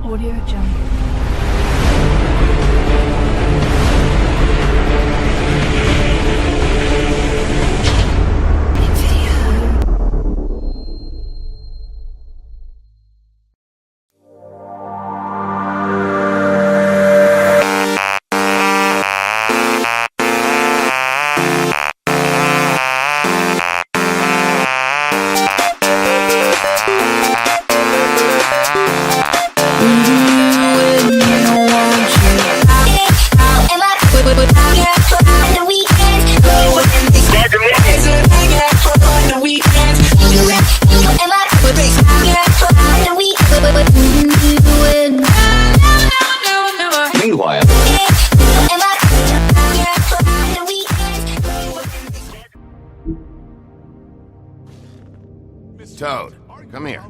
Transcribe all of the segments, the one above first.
Audio Jungle. Toad, come here.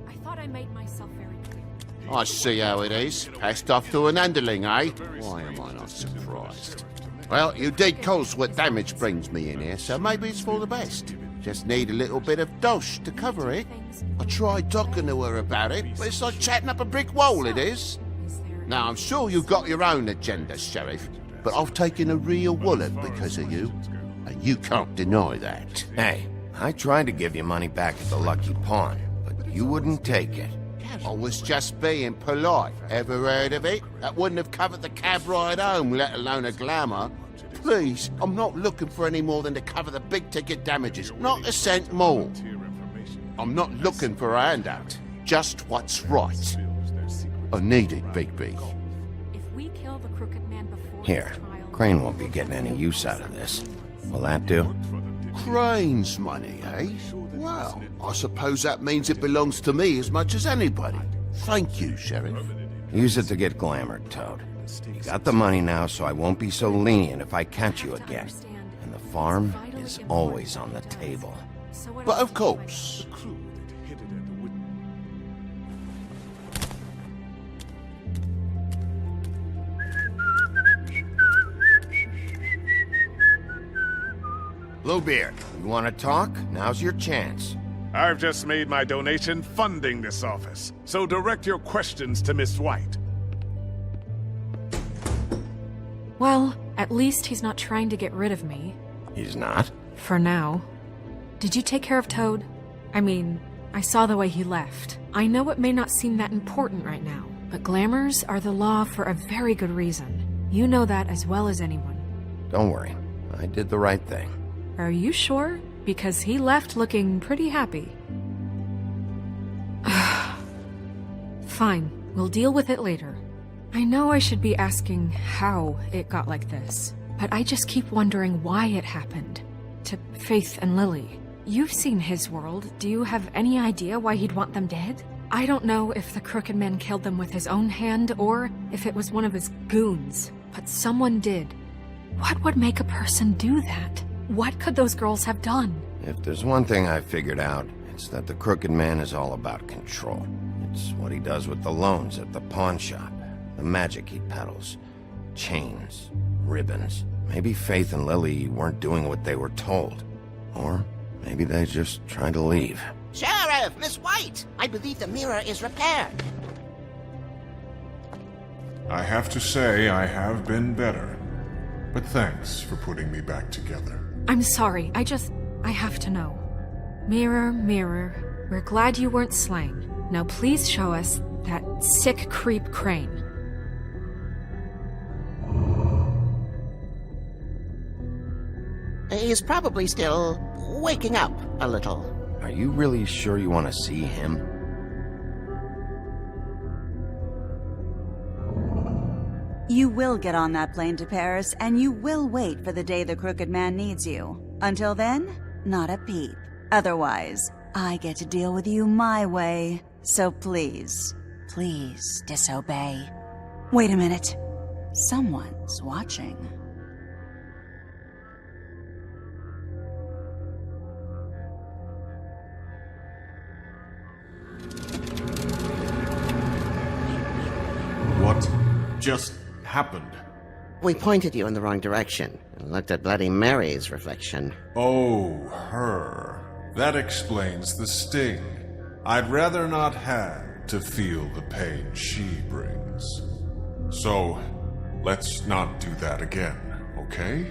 I thought I made myself very clear. I see how it is. Passed off to an underling, eh? Why am I not surprised? Well, you did cause what damage brings me in here, so maybe it's for the best. Just need a little bit of dosh to cover it. I tried talking to her about it, but it's like chatting up a brick wall, it is. Now, I'm sure you've got your own agenda, Sheriff, but I've taken a real wallet because of you, and you can't deny that. Hey, I tried to give you money back at the Lucky Pawn, but you wouldn't take it. I was just being polite. Ever heard of it? That wouldn't have covered the cab ride home, let alone a glamour. Please, I'm not looking for any more than to cover the big-ticket damages. Not a cent more. I'm not looking for a handout. Just what's right. I need it, Big. If we kill the crooked man before Here, his trial, Crane won't be getting any use out of this. Will that do? Crane's money, eh? Well, I suppose that means it belongs to me as much as anybody. Thank you, Sheriff. Use it to get glamored, Toad. You got the money now, so I won't be so lenient if I catch you again. And the farm is always on the table. so what But else of course. Bluebeard, you want to talk? Now's your chance. I've just made my donation funding this office, so direct your questions to Miss White. Well, at least he's not trying to get rid of me. He's not? For now. Did you take care of Toad? I mean, I saw the way he left. I know it may not seem that important right now, but glamours are the law for a very good reason. You know that as well as anyone. Don't worry. I did the right thing. Are you sure? Because he left looking pretty happy. Fine, we'll deal with it later. I know I should be asking how it got like this, but I just keep wondering why it happened. To Faith and Lily. You've seen his world. Do you have any idea why he'd want them dead? I don't know if the Crooked Man killed them with his own hand or if it was one of his goons, but someone did. What would make a person do that? What could those girls have done? If there's one thing I've figured out, it's that the Crooked Man is all about control. It's what he does with the loans at the pawn shop, the magic he peddles, chains, ribbons. Maybe Faith and Lily weren't doing what they were told. Or maybe they just tried to leave. Sheriff, Miss White! I believe the mirror is repaired. I have to say I have been better. But thanks for putting me back together. I'm sorry, I have to know. Mirror, mirror, we're glad you weren't slain. Now please show us that sick creep Crane. He's probably still waking up a little. Are you really sure you want to see him? You will get on that plane to Paris, and you will wait for the day the Crooked Man needs you. Until then, not a peep. Otherwise, I get to deal with you my way. So please, please disobey. Wait a minute. Someone's watching. What just happened? We pointed you in the wrong direction and looked at Bloody Mary's reflection. Oh, her. That explains the sting. I'd rather not have to feel the pain she brings. So, let's not do that again, okay?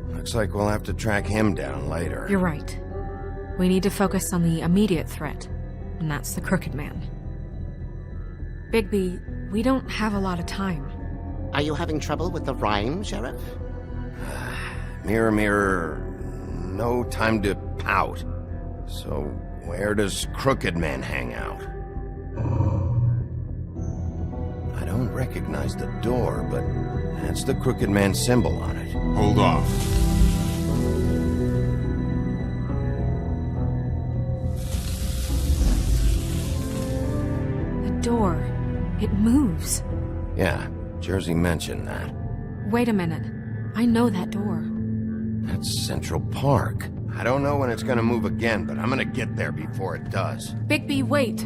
Looks like we'll have to track him down later. You're right. We need to focus on the immediate threat, and that's the Crooked Man. Bigby, we don't have a lot of time. Are you having trouble with the rhyme, Sheriff? Mirror, mirror, no time to pout. So, where does Crooked Man hang out? I don't recognize the door, but that's the Crooked Man symbol on it. Hold on. The door. It moves. Yeah, Jersey mentioned that. Wait a minute. I know that door. That's Central Park. I don't know when it's gonna move again, but I'm gonna get there before it does. Bigby, wait!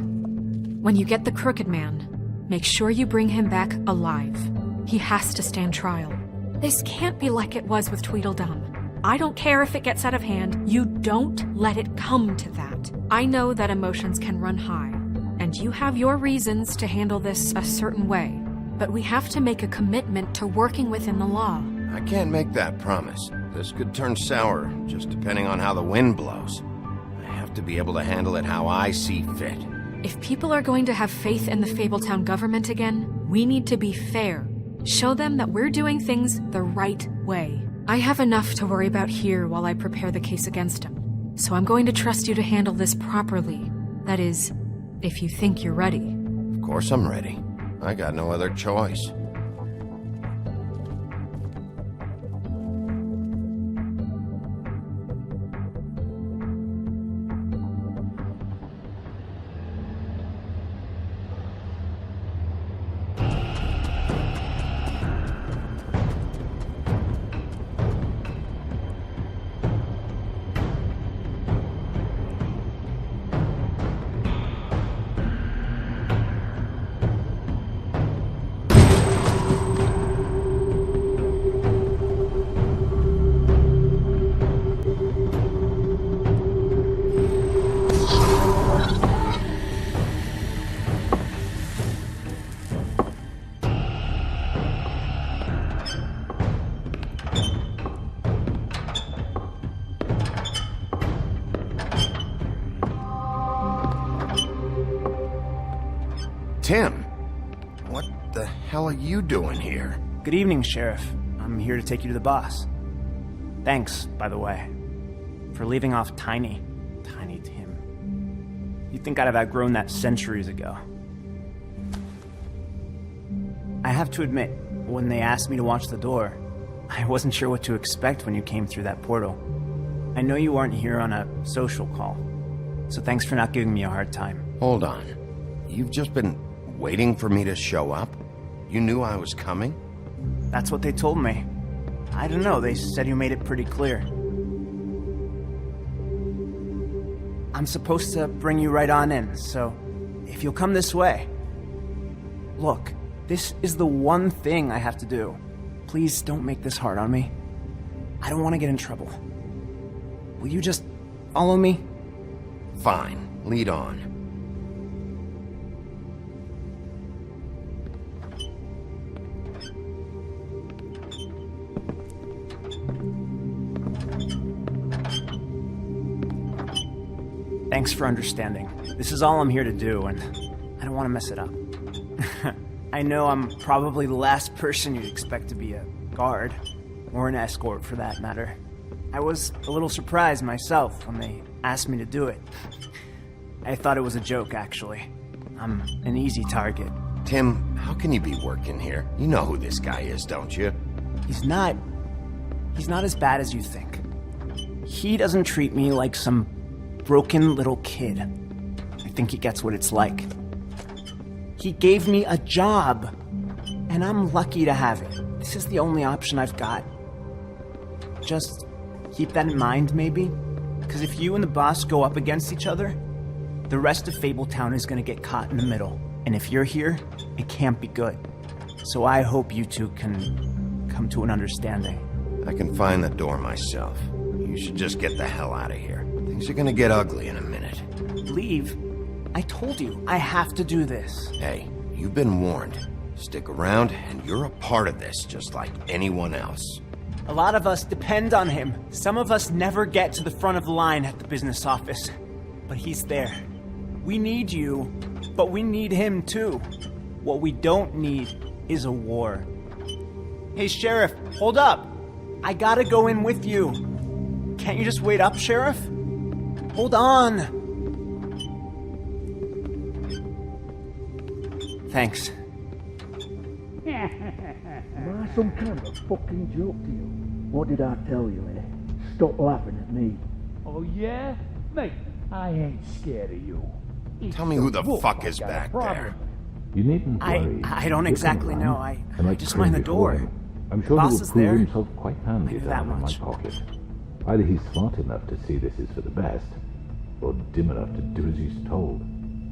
When you get the Crooked Man, make sure you bring him back alive. He has to stand trial. This can't be like it was with Tweedledum. I don't care if it gets out of hand. You don't let it come to that. I know that emotions can run high, and you have your reasons to handle this a certain way. But we have to make a commitment to working within the law. I can't make that promise. This could turn sour, just depending on how the wind blows. I have to be able to handle it how I see fit. If people are going to have faith in the Fabletown government again, we need to be fair. Show them that we're doing things the right way. I have enough to worry about here while I prepare the case against him. So I'm going to trust you to handle this properly. That is, if you think you're ready. Of course I'm ready. I got no other choice. Tim, what the hell are you doing here? Good evening, Sheriff. I'm here to take you to the boss. Thanks, by the way, for leaving off Tiny Tim. You'd think I'd have outgrown that centuries ago. I have to admit, when they asked me to watch the door, I wasn't sure what to expect when you came through that portal. I know you aren't here on a social call, so thanks for not giving me a hard time. Hold on. You've just been waiting for me to show up? You knew I was coming? That's what they told me. I don't know, they said you made it pretty clear. I'm supposed to bring you right on in, so if you'll come this way. Look, this is the one thing I have to do. Please don't make this hard on me. I don't want to get in trouble. Will you just follow me? Fine, lead on. Thanks for understanding. This is all I'm here to do, and I don't want to mess it up. I know I'm probably the last person you'd expect to be a guard, or an escort for that matter. I was a little surprised myself when they asked me to do it. I thought it was a joke, actually. I'm an easy target. Tim, how can you be working here? You know who this guy is, don't you? He's not as bad as you think. He doesn't treat me like some broken little kid. I think he gets what it's like. He gave me a job, and I'm lucky to have it. This is the only option I've got. Just keep that in mind, maybe? Because if you and the boss go up against each other, the rest of Fabletown is going to get caught in the middle. And if you're here, it can't be good. So I hope you two can come to an understanding. I can find the door myself. You should just get the hell out of here. Things are gonna get ugly in a minute. Leave? I told you, I have to do this. Hey, you've been warned. Stick around, and you're a part of this, just like anyone else. A lot of us depend on him. Some of us never get to the front of the line at the business office. But he's there. We need you, but we need him too. What we don't need is a war. Hey, Sheriff, hold up. I gotta go in with you. Can't you just wait up, Sheriff? Hold on. Thanks. Am I some kind of fucking joke to you? What did I tell you, eh? Stop laughing at me. Oh, yeah? Mate, I ain't scared of you. Tell me who the fuck is back there. You needn't worry. I don't exactly know. I just mind the door. I'm sure Boss he will is prove there. himself quite handy Maybe down that in my much. pocket. Either he's smart enough to see this is for the best, or dim enough to do as he's told.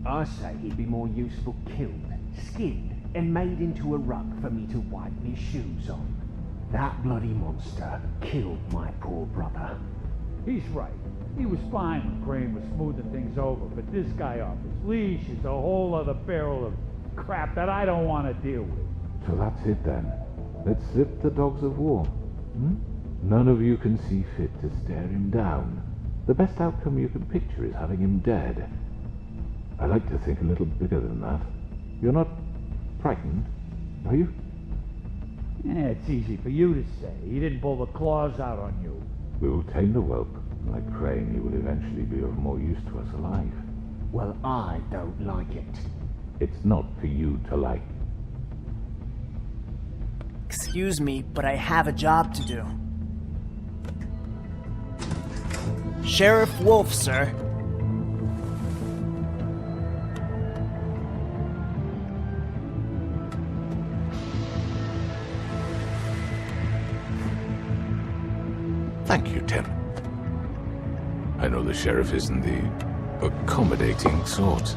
I say he'd be more useful killed, skinned, and made into a rug for me to wipe my shoes on. That bloody monster killed my poor brother. He's right. He was fine when Crane was smoothing things over, but this guy off his leash is a whole other barrel of crap that I don't want to deal with. So that's it then. Let's slip the dogs of war. None of you can see fit to stare him down. The best outcome you can picture is having him dead. I like to think a little bigger than that. You're not frightened, are you? Yeah, it's easy for you to say. He didn't pull the claws out on you. We will tame the whelp. Like Crane, he will eventually be of more use to us alive. Well, I don't like it. It's not for you to like. Excuse me, but I have a job to do. Sheriff Wolf, sir. Thank you, Tim. I know the sheriff isn't the accommodating sort,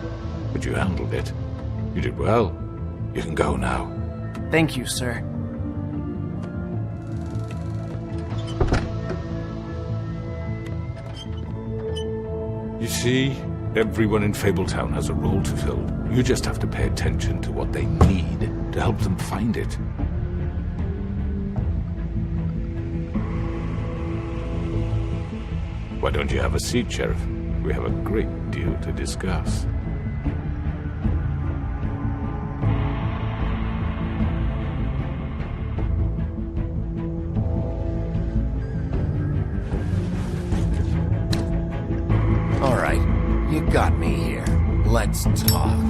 but you handled it. You did well. You can go now. Thank you, sir. You see, everyone in Fabletown has a role to fill. You just have to pay attention to what they need to help them find it. Why don't you have a seat, Sheriff? We have a great deal to discuss. All right, you got me here. Let's talk.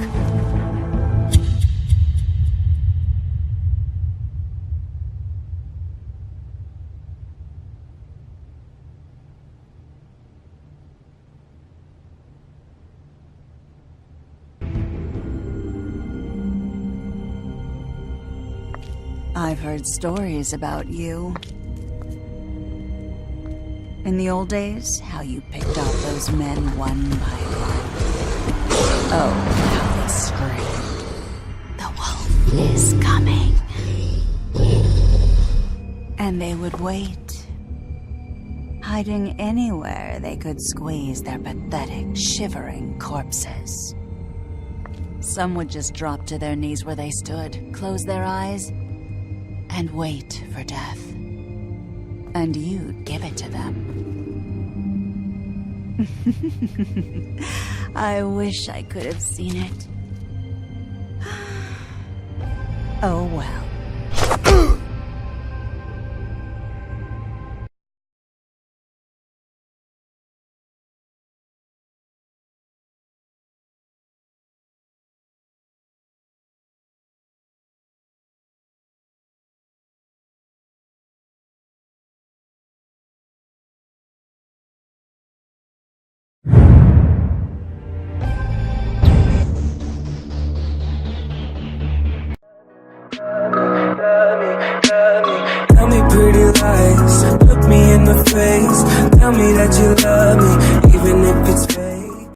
I've heard stories about you. In the old days, how you picked off those men one by one. Oh, how they screamed. The wolf is coming. And they would wait, hiding anywhere they could squeeze their pathetic, shivering corpses. Some would just drop to their knees where they stood, close their eyes, and wait for death. And you'd give it to them. I wish I could have seen it. Oh well. Tell me pretty lies, look me in the face. Tell me that you love me, even if it's fake.